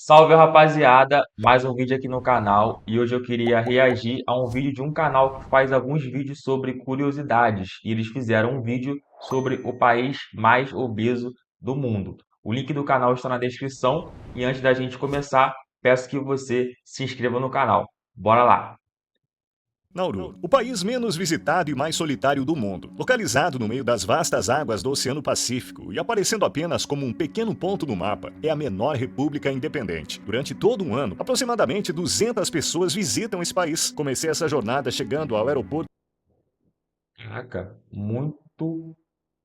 Salve rapaziada, mais um vídeo aqui no canal e hoje eu queria reagir a um vídeo de um canal que faz alguns vídeos sobre curiosidades e eles fizeram um vídeo sobre o país mais obeso do mundo. O link do canal está na descrição e antes da gente começar, peço que você se inscreva no canal. Bora lá! Nauru, o país menos visitado e mais solitário do mundo, localizado no meio das vastas águas do Oceano Pacífico e aparecendo apenas como um pequeno ponto no mapa, é a menor república independente. Durante todo um ano, aproximadamente 200 pessoas visitam esse país. Comecei essa jornada chegando ao aeroporto Caraca, muito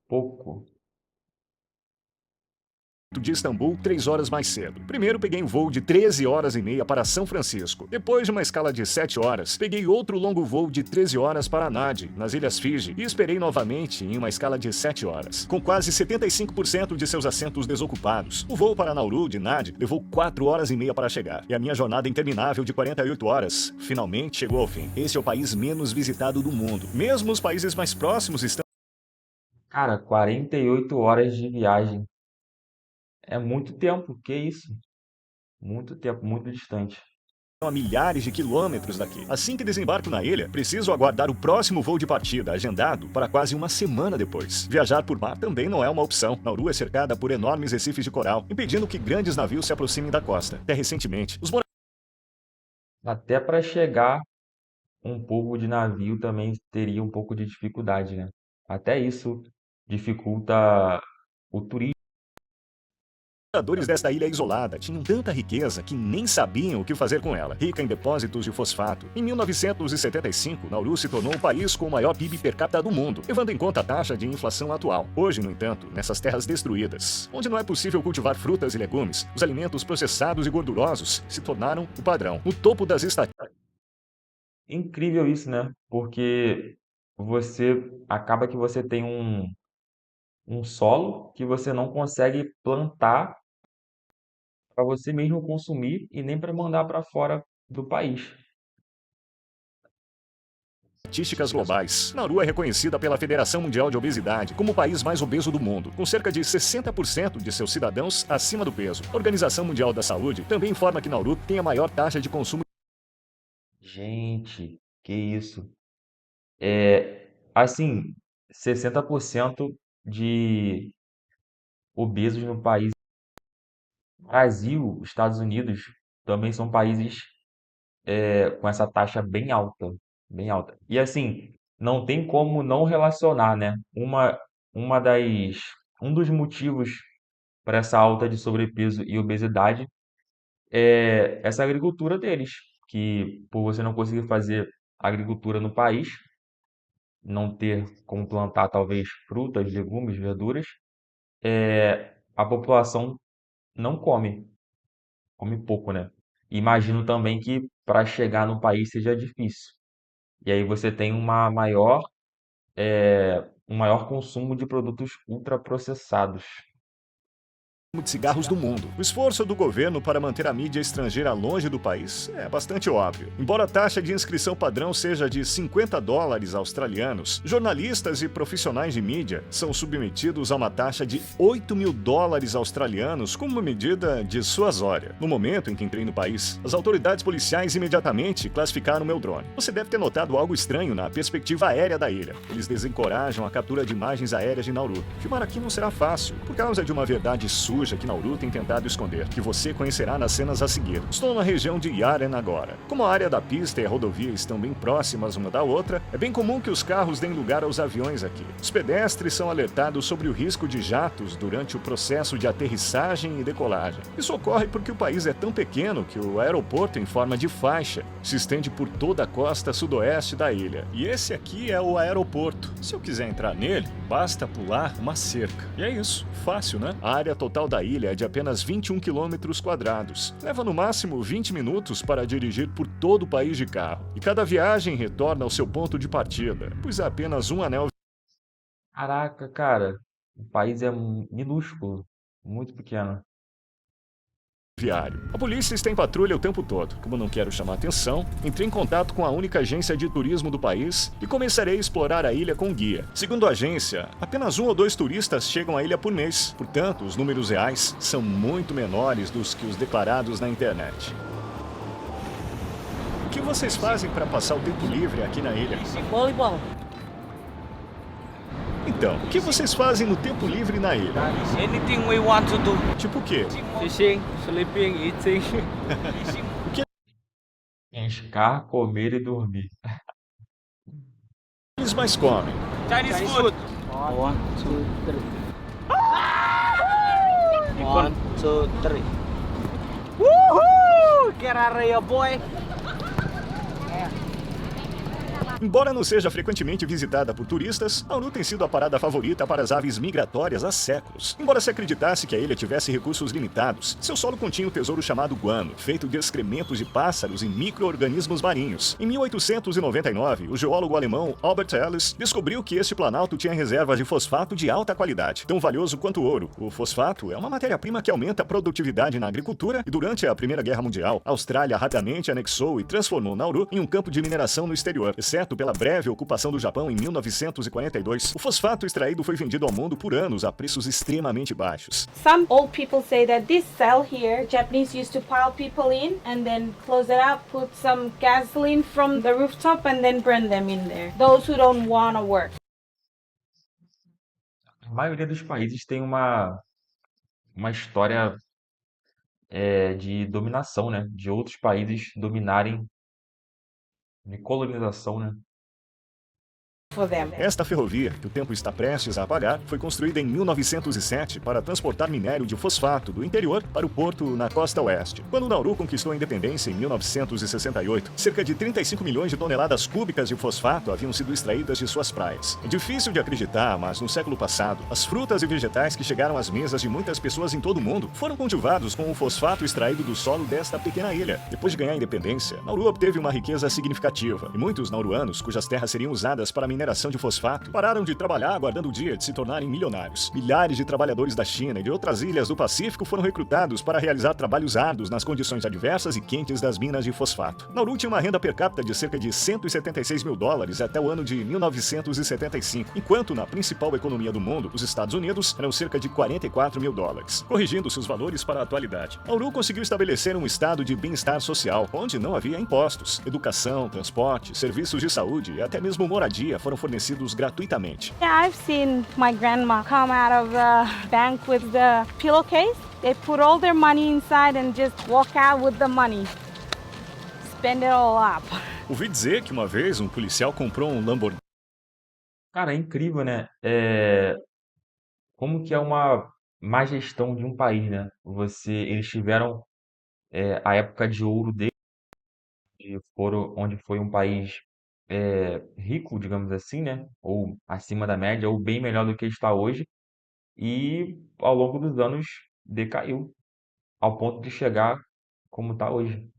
pouco. de Istambul 3 horas mais cedo. Primeiro peguei um voo de 13 horas e meia para São Francisco. Depois de uma escala de 7 horas, peguei outro longo voo de 13 horas para Nadi, nas Ilhas Fiji, e esperei novamente em uma escala de 7 horas. Com quase 75% de seus assentos desocupados, o voo para Nauru de Nadi levou 4 horas e meia para chegar. E a minha jornada interminável de 48 horas finalmente chegou ao fim. Esse é o país menos visitado do mundo. Mesmo os países mais próximos estão Cara, 48 horas de viagem. É muito tempo, que isso? Muito tempo, muito distante. a milhares de quilômetros daqui. Assim que desembarco na ilha, preciso aguardar o próximo voo de partida, agendado para quase uma semana depois. Viajar por mar também não é uma opção. Nauru é cercada por enormes recifes de coral, impedindo que grandes navios se aproximem da costa. Até recentemente, os Até para chegar um povo de navio também teria um pouco de dificuldade, né? Até isso dificulta o turismo. moradores desta ilha isolada tinham tanta riqueza que nem sabiam o que fazer com ela. Rica em depósitos de fosfato, em 1975, Nauru se tornou o país com o maior PIB per capita do mundo, levando em conta a taxa de inflação atual. Hoje, no entanto, nessas terras destruídas, onde não é possível cultivar frutas e legumes, os alimentos processados e gordurosos se tornaram o padrão. No topo das estatísticas, Incrível isso, né? Porque você acaba que você tem um solo que você não consegue plantar para você mesmo consumir e nem para mandar para fora do país. globais. Nauru é reconhecida pela Federação Mundial de Obesidade como o país mais obeso do mundo, com cerca de 60% de seus cidadãos acima do peso. A Organização Mundial da Saúde também informa que Nauru tem a maior taxa de consumo Gente, que isso? É, assim, 60% de obesos no país. Brasil, Estados Unidos também são países com essa taxa bem alta, bem alta. E assim, não tem como não relacionar, né? Uma das, um dos motivos para essa alta de sobrepeso e obesidade é essa agricultura deles, que por você não conseguir fazer agricultura no país, não ter como plantar talvez frutas, legumes, verduras, a população não come. Come pouco, né? Imagino também que para chegar no país seja difícil. E aí você tem um maior consumo de produtos ultraprocessados. de cigarros do mundo. O esforço do governo para manter a mídia estrangeira longe do país é bastante óbvio. Embora a taxa de inscrição padrão seja de US$ 50 australianos, jornalistas e profissionais de mídia são submetidos a uma taxa de US$ 8.000 australianos como medida dissuasória. No momento em que entrei no país, as autoridades policiais imediatamente classificaram meu drone. Você deve ter notado algo estranho na perspectiva aérea da ilha. Eles desencorajam a captura de imagens aéreas de Nauru. Filmar aqui não será fácil, por causa de uma verdade suja que Nauru tem tentado esconder, que você conhecerá nas cenas a seguir. Estou na região de Yaren agora. Como a área da pista e a rodovia estão bem próximas uma da outra, é bem comum que os carros deem lugar aos aviões aqui. Os pedestres são alertados sobre o risco de jatos durante o processo de aterrissagem e decolagem. Isso ocorre porque o país é tão pequeno que o aeroporto em forma de faixa se estende por toda a costa sudoeste da ilha. E esse aqui é o aeroporto. Se eu quiser entrar nele, basta pular uma cerca. E é isso. Fácil, né? A área total da ilha é de apenas 21 quilômetros quadrados. Leva no máximo 20 minutos para dirigir por todo o país de carro. E cada viagem retorna ao seu ponto de partida, pois é apenas um anel. Caraca, cara, o país é minúsculo, muito pequeno. viário. A polícia está em patrulha o tempo todo. Como não quero chamar atenção, entrei em contato com a única agência de turismo do país e começarei a explorar a ilha com guia. Segundo a agência, apenas 1 ou 2 turistas chegam à ilha por mês. Portanto, os números reais são muito menores dos que os declarados na internet. O que vocês fazem para passar o tempo livre aqui na ilha? Volleyball. Então, o que vocês fazem no tempo livre na ilha? Anything we want to do. Tipo o quê? Fishing, sleeping, eating. Pescar, comer e dormir. Eles mais comem. Chinese food. 1, 2, 3. 1, 2, 3. Woohoo! Get out of here, boy. Embora não seja frequentemente visitada por turistas, Nauru tem sido a parada favorita para as aves migratórias há séculos. Embora se acreditasse que a ilha tivesse recursos limitados, seu solo continha um tesouro chamado guano, feito de excrementos de pássaros e micro-organismos marinhos. Em 1899, o geólogo alemão Albert Ellis descobriu que este planalto tinha reservas de fosfato de alta qualidade, tão valioso quanto o ouro. O fosfato é uma matéria-prima que aumenta a produtividade na agricultura e durante a Primeira Guerra Mundial, a Austrália rapidamente anexou e transformou Nauru em um campo de mineração no exterior, exceto pela breve ocupação do Japão em 1942. O fosfato extraído foi vendido ao mundo por anos a preços extremamente baixos. Some old people say that this cell here, Japanese used to pile people in and then close it up, put some gasoline from the rooftop and then burn them in there. Those who don't want to work. A maioria dos países tem uma história de dominação, né? De outros países dominarem, de colonização, né? For them. Esta ferrovia, que o tempo está prestes a apagar, foi construída em 1907 para transportar minério de fosfato do interior para o porto na costa oeste. Quando Nauru conquistou a independência em 1968, cerca de 35 milhões de toneladas cúbicas de fosfato haviam sido extraídas de suas praias. É difícil de acreditar, mas no século passado, as frutas e vegetais que chegaram às mesas de muitas pessoas em todo o mundo foram cultivados com o fosfato extraído do solo desta pequena ilha. Depois de ganhar a independência, Nauru obteve uma riqueza significativa, e muitos nauruanos, cujas terras seriam usadas para mineração de fosfato, pararam de trabalhar aguardando o dia de se tornarem milionários. Milhares de trabalhadores da China e de outras ilhas do Pacífico foram recrutados para realizar trabalhos árduos nas condições adversas e quentes das minas de fosfato. Nauru tinha uma renda per capita de cerca de 176 mil dólares até o ano de 1975, enquanto na principal economia do mundo, os Estados Unidos, eram cerca de 44 mil dólares. Corrigindo seus valores para a atualidade, Nauru conseguiu estabelecer um estado de bem-estar social, onde não havia impostos. Educação, transporte, serviços de saúde e até mesmo moradia foram fornecidos gratuitamente. Yeah, I've seen my grandma come out of the bank with the pillowcase. They put all their money inside and just walk out with the money. Spend it all up. Ouvi dizer que uma vez um policial comprou um Lamborghini. Cara, é incrível, né? Como que é uma má gestão de um país, né? Eles tiveram a época de ouro deles, onde foi um país rico, digamos assim, né? Ou acima da média, ou bem melhor do que está hoje, e ao longo dos anos decaiu, ao ponto de chegar como está hoje.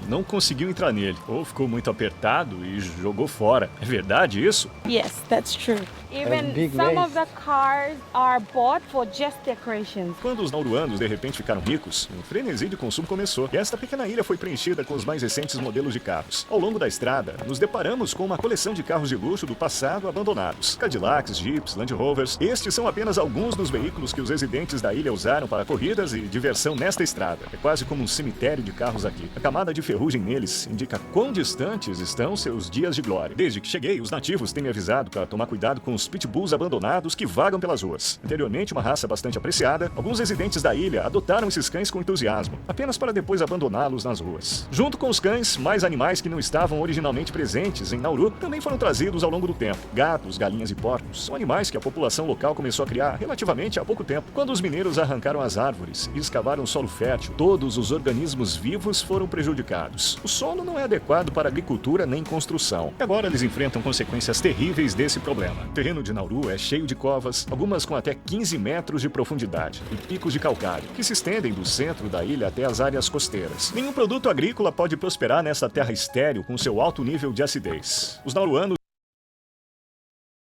Não conseguiu entrar nele, ou ficou muito apertado e jogou fora. É verdade isso? Yes, that's true. Even big some waves. of the cars are bought for just decorations. Quando os nauruanos de repente ficaram ricos, um frenesi de consumo começou. E esta pequena ilha foi preenchida com os mais recentes modelos de carros. Ao longo da estrada, nos deparamos com uma coleção de carros de luxo do passado abandonados. Cadillacs, Jeeps, Land Rovers. Estes são apenas alguns dos veículos que os residentes da ilha usaram para corridas e diversão nesta estrada. É quase como um cemitério de carros aqui. A camada de ferrugem neles indica quão distantes estão seus dias de glória. Desde que cheguei, os nativos têm me avisado para tomar cuidado com os pitbulls abandonados que vagam pelas ruas. Anteriormente uma raça bastante apreciada, alguns residentes da ilha adotaram esses cães com entusiasmo, apenas para depois abandoná-los nas ruas. Junto com os cães, mais animais que não estavam originalmente presentes em Nauru também foram trazidos ao longo do tempo. Gatos, galinhas e porcos são animais que a população local começou a criar relativamente há pouco tempo. Quando os mineiros arrancaram as árvores e escavaram o solo fértil, todos os organismos vivos foram prejudicados. O solo não é adequado para agricultura nem construção. E agora eles enfrentam consequências terríveis desse problema. O terreno de Nauru é cheio de covas, algumas com até 15 metros de profundidade, e picos de calcário, que se estendem do centro da ilha até as áreas costeiras. Nenhum produto agrícola pode prosperar nessa terra estéril com seu alto nível de acidez. Os nauruanos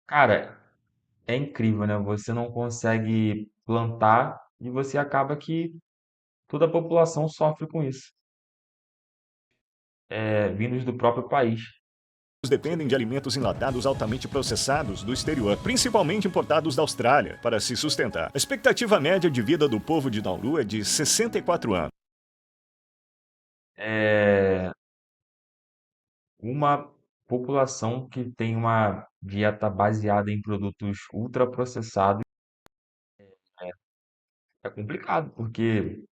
Cara, é incrível, né? Você não consegue plantar e você acaba que toda a população sofre com isso, vindos do próprio país. Dependem de alimentos enlatados altamente processados do exterior, principalmente importados da Austrália, para se sustentar. A expectativa média de vida do povo de Nauru é de 64 anos. É uma população que tem uma dieta baseada em produtos ultraprocessados é complicado, porque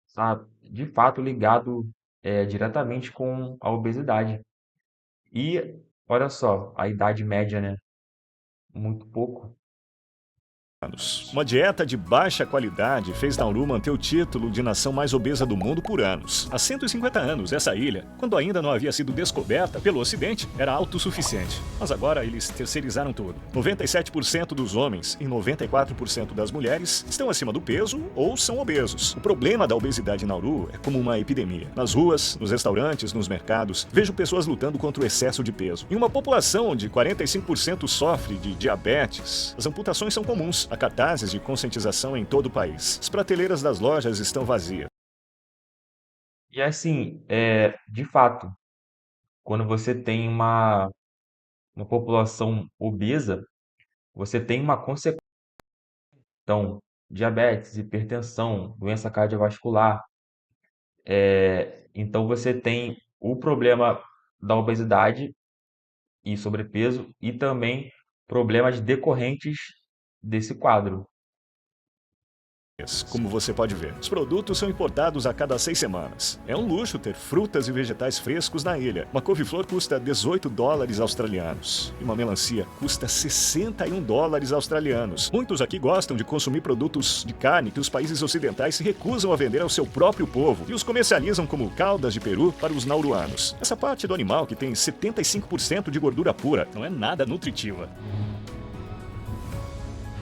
está de fato ligado diretamente com a obesidade. E olha só, a idade média, né? Muito pouco. Uma dieta de baixa qualidade fez Nauru manter o título de nação mais obesa do mundo por anos. Há 150 anos, essa ilha, quando ainda não havia sido descoberta pelo Ocidente, era autossuficiente. Mas agora eles terceirizaram tudo. 97% dos homens e 94% das mulheres estão acima do peso ou são obesos. O problema da obesidade em Nauru é como uma epidemia. Nas ruas, nos restaurantes, nos mercados, vejo pessoas lutando contra o excesso de peso. Em uma população onde 45% sofre de diabetes, as amputações são comuns. Há cartazes de conscientização em todo o país. As prateleiras das lojas estão vazias. E assim, de fato, quando você tem uma população obesa, você tem uma consequência. Então, diabetes, hipertensão, doença cardiovascular. Então, você tem o problema da obesidade e sobrepeso e também problemas decorrentes desse quadro. Como você pode ver, os produtos são importados a cada 6 semanas. É um luxo ter frutas e vegetais frescos na ilha. Uma couve-flor custa 18 dólares australianos. E uma melancia custa 61 dólares australianos. Muitos aqui gostam de consumir produtos de carne que os países ocidentais se recusam a vender ao seu próprio povo e os comercializam como caldas de peru para os nauruanos. Essa parte do animal, que tem 75% de gordura pura, não é nada nutritiva.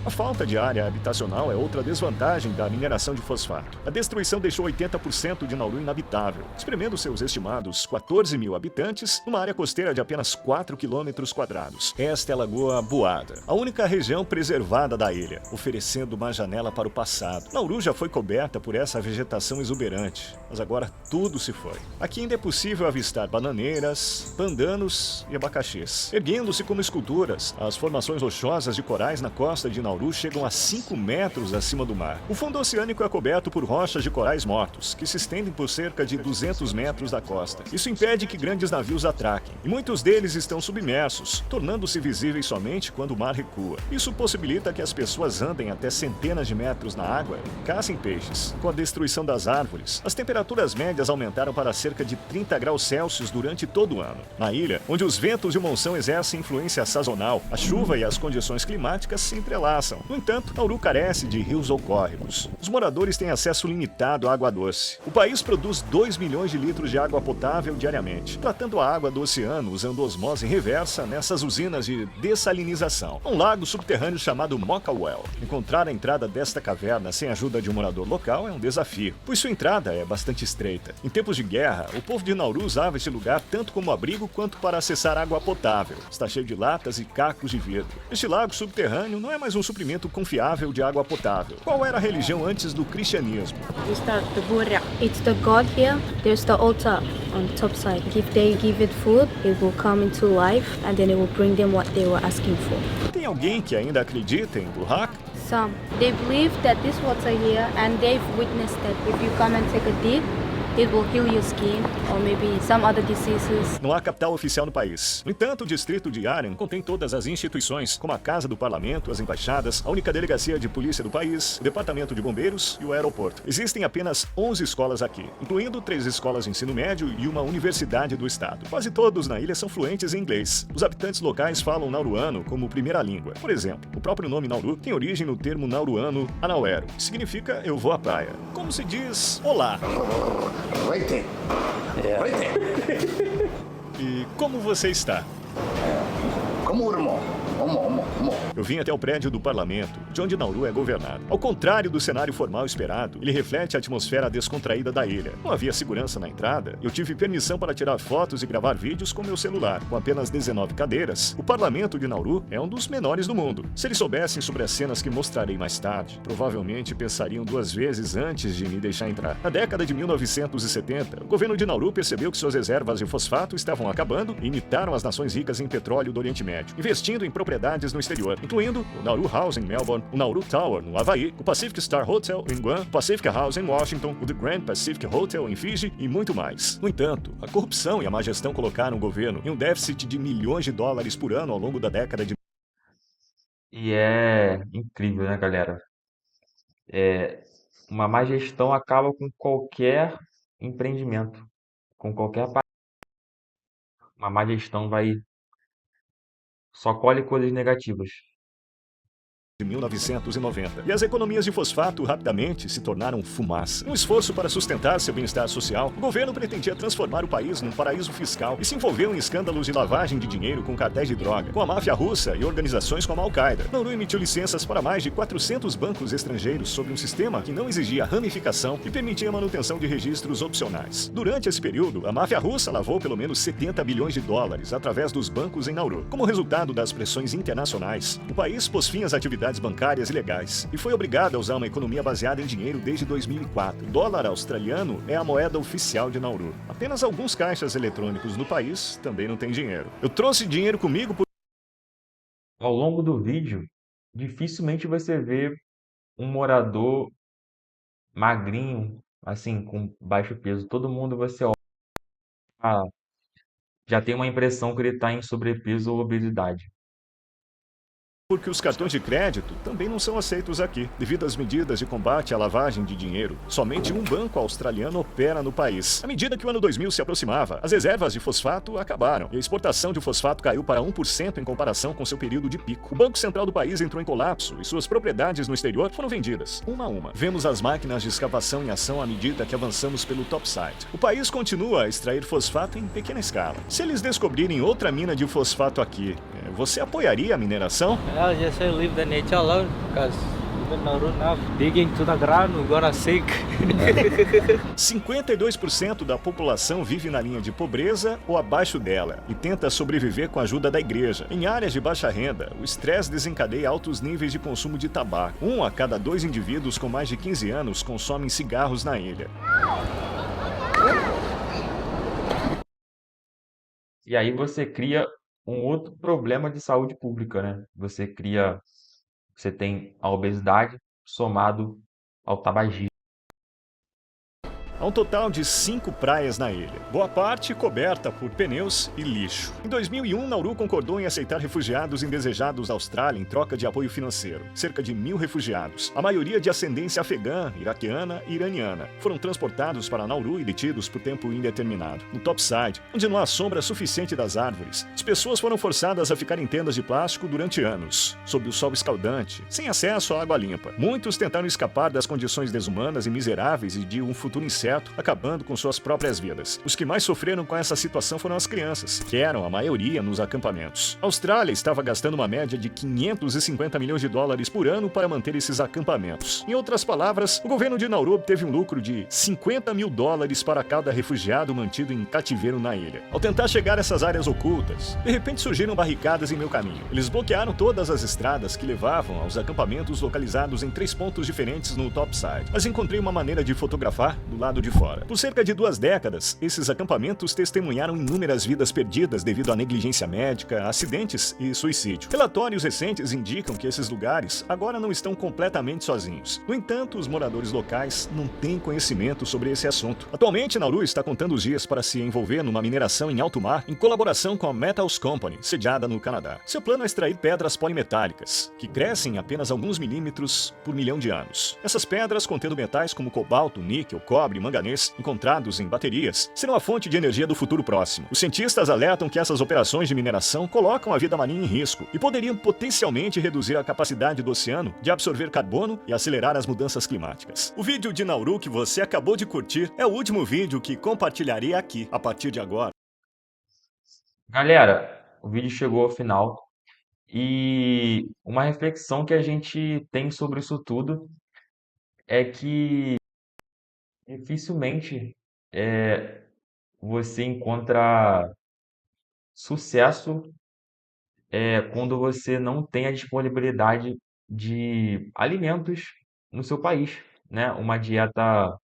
A falta de área habitacional é outra desvantagem da mineração de fosfato. A destruição deixou 80% de Nauru inabitável, espremendo seus estimados 14 mil habitantes numa área costeira de apenas 4 quilômetros quadrados. Esta é a Lagoa Buada, a única região preservada da ilha, oferecendo uma janela para o passado. Nauru já foi coberta por essa vegetação exuberante, mas agora tudo se foi. Aqui ainda é possível avistar bananeiras, pandanos e abacaxis. Erguendo-se como esculturas, as formações rochosas de corais na costa de Nauru chegam a 5 metros acima do mar. O fundo oceânico é coberto por rochas de corais mortos, que se estendem por cerca de 200 metros da costa. Isso impede que grandes navios atraquem, e muitos deles estão submersos, tornando-se visíveis somente quando o mar recua. Isso possibilita que as pessoas andem até centenas de metros na água e caçem peixes. Com a destruição das árvores, as temperaturas médias aumentaram para cerca de 30 graus Celsius durante todo o ano. Na ilha, onde os ventos de monção exercem influência sazonal, a chuva e as condições climáticas se entrelaçam. No entanto, Nauru carece de rios ou córregos. Os moradores têm acesso limitado à água doce. O país produz 2 milhões de litros de água potável diariamente, tratando a água do oceano usando osmose reversa nessas usinas de dessalinização. Um lago subterrâneo chamado Mokawell. Encontrar a entrada desta caverna sem a ajuda de um morador local é um desafio, pois sua entrada é bastante estreita. Em tempos de guerra, o povo de Nauru usava este lugar tanto como abrigo quanto para acessar água potável. Está cheio de latas e cacos de vidro. Este lago subterrâneo não é mais um suprimento confiável de água potável. Qual era a religião antes do cristianismo? We start the Buddha. It's the god here. There's the altar on the top side. If they give it food, it will come into life and then it will bring them what they were asking for. Tem alguém que ainda acredita em Burhak? Some. They believe that this water here and they've witnessed that if you come and take a dip, it will heal your skin or maybe some other diseases. Não há capital oficial no país. No entanto, o distrito de Yaren contém todas as instituições, como a Casa do Parlamento, as embaixadas, a única delegacia de polícia do país, o departamento de bombeiros e o aeroporto. Existem apenas 11 escolas aqui, incluindo 3 escolas de ensino médio e uma universidade do estado. Quase todos na ilha são fluentes em inglês. Os habitantes locais falam nauruano como primeira língua. Por exemplo, o próprio nome Nauru tem origem no termo nauruano anauero, que significa eu vou à praia. Como se diz olá. Waiting. E como você está? Como irmão. Eu vim até o prédio do parlamento, de onde Nauru é governado. Ao contrário do cenário formal esperado, ele reflete a atmosfera descontraída da ilha. Não havia segurança na entrada. Eu tive permissão para tirar fotos e gravar vídeos com meu celular. Com apenas 19 cadeiras, o parlamento de Nauru é um dos menores do mundo. Se eles soubessem sobre as cenas que mostrarei mais tarde, provavelmente pensariam duas vezes antes de me deixar entrar. Na década de 1970, o governo de Nauru percebeu que suas reservas de fosfato estavam acabando e imitaram as nações ricas em petróleo do Oriente Médio, investindo em propriedades no exterior, incluindo o Nauru House em Melbourne, o Nauru Tower no Havaí, o Pacific Star Hotel em Guam, o Pacific House em Washington, o The Grand Pacific Hotel em Fiji e muito mais. No entanto, a corrupção e a má gestão colocaram o governo em um déficit de milhões de dólares por ano ao longo da década de... E é incrível, né, galera? Uma má gestão acaba com qualquer empreendimento, com qualquer uma má gestão só colhe coisas negativas. 1990. E as economias de fosfato rapidamente se tornaram fumaça. Um esforço para sustentar seu bem-estar social, o governo pretendia transformar o país num paraíso fiscal e se envolveu em escândalos de lavagem de dinheiro com cartéis de droga, com a máfia russa e organizações como a Al-Qaeda. Nauru emitiu licenças para mais de 400 bancos estrangeiros sob um sistema que não exigia ramificação e permitia a manutenção de registros opcionais. Durante esse período, a máfia russa lavou pelo menos 70 bilhões de dólares através dos bancos em Nauru. Como resultado das pressões internacionais, o país pôs fim às atividades bancárias ilegais e foi obrigado a usar uma economia baseada em dinheiro desde 2004. O dólar australiano é a moeda oficial de Nauru. Apenas alguns caixas eletrônicos no país também não têm dinheiro. Eu trouxe dinheiro comigo por... Ao longo do vídeo, dificilmente você vê um morador magrinho, assim, com baixo peso. Todo mundo você olha, já tem uma impressão que ele está em sobrepeso ou obesidade. Porque os cartões de crédito também não são aceitos aqui. Devido às medidas de combate à lavagem de dinheiro, somente um banco australiano opera no país. À medida que o ano 2000 se aproximava, as reservas de fosfato acabaram e a exportação de fosfato caiu para 1% em comparação com seu período de pico. O Banco Central do país entrou em colapso e suas propriedades no exterior foram vendidas, uma a uma. Vemos as máquinas de escavação em ação à medida que avançamos pelo topside. O país continua a extrair fosfato em pequena escala. Se eles descobrirem outra mina de fosfato aqui, você apoiaria a mineração? I'll just say leave the nature alone, because even Nauru now digging to the ground, we're gonna sink. 52% da população vive na linha de pobreza ou abaixo dela e tenta sobreviver com a ajuda da igreja. Em áreas de baixa renda, o estresse desencadeia altos níveis de consumo de tabaco. 1 a cada 2 indivíduos com mais de 15 anos consomem cigarros na ilha. E aí você cria um outro problema de saúde pública, né? Você tem a obesidade somado ao tabagismo. Há um total de 5 praias na ilha, boa parte coberta por pneus e lixo. Em 2001, Nauru concordou em aceitar refugiados indesejados da Austrália em troca de apoio financeiro. Cerca de 1.000 refugiados, a maioria de ascendência afegã, iraquiana e iraniana, foram transportados para Nauru e detidos por tempo indeterminado. No topside, onde não há sombra suficiente das árvores, as pessoas foram forçadas a ficar em tendas de plástico durante anos, sob o sol escaldante, sem acesso à água limpa. Muitos tentaram escapar das condições desumanas e miseráveis e de um futuro incerto, acabando com suas próprias vidas. Os que mais sofreram com essa situação foram as crianças, que eram a maioria nos acampamentos. A Austrália estava gastando uma média de 550 milhões de dólares por ano para manter esses acampamentos. Em outras palavras, o governo de Nauru obteve um lucro de 50 mil dólares para cada refugiado mantido em cativeiro na ilha. Ao tentar chegar a essas áreas ocultas, de repente surgiram barricadas em meu caminho. Eles bloquearam todas as estradas que levavam aos acampamentos localizados em 3 pontos diferentes no topside, mas encontrei uma maneira de fotografar do lado de fora. Por cerca de 2 décadas, esses acampamentos testemunharam inúmeras vidas perdidas devido à negligência médica, acidentes e suicídio. Relatórios recentes indicam que esses lugares agora não estão completamente sozinhos. No entanto, os moradores locais não têm conhecimento sobre esse assunto. Atualmente, Nauru está contando os dias para se envolver numa mineração em alto mar em colaboração com a Metals Company, sediada no Canadá. Seu plano é extrair pedras polimetálicas, que crescem apenas alguns milímetros por milhão de anos. Essas pedras, contendo metais como cobalto, níquel, cobre e manganês, encontrados em baterias, serão a fonte de energia do futuro próximo. Os cientistas alertam que essas operações de mineração colocam a vida marinha em risco e poderiam potencialmente reduzir a capacidade do oceano de absorver carbono e acelerar as mudanças climáticas. O vídeo de Nauru que você acabou de curtir é o último vídeo que compartilharei aqui a partir de agora. Galera, o vídeo chegou ao final E uma reflexão que a gente tem sobre isso tudo é que dificilmente você encontra sucesso quando você não tem a disponibilidade de alimentos no seu país, né? Uma dieta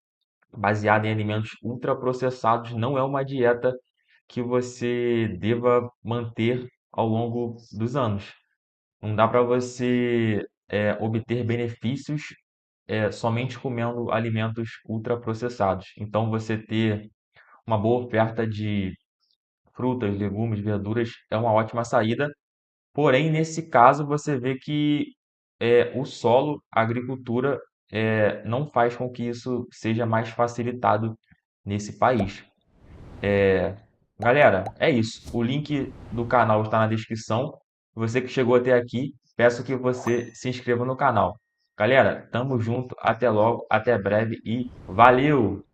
baseada em alimentos ultraprocessados não é uma dieta que você deva manter ao longo dos anos. Não dá para você obter benefícios somente comendo alimentos ultraprocessados. Então, você ter uma boa oferta de frutas, legumes, verduras é uma ótima saída. Porém, nesse caso, você vê que o solo, a agricultura, não faz com que isso seja mais facilitado nesse país. Galera, é isso. O link do canal está na descrição. Você que chegou até aqui, peço que você se inscreva no canal. Galera, tamo junto, até logo, até breve e valeu!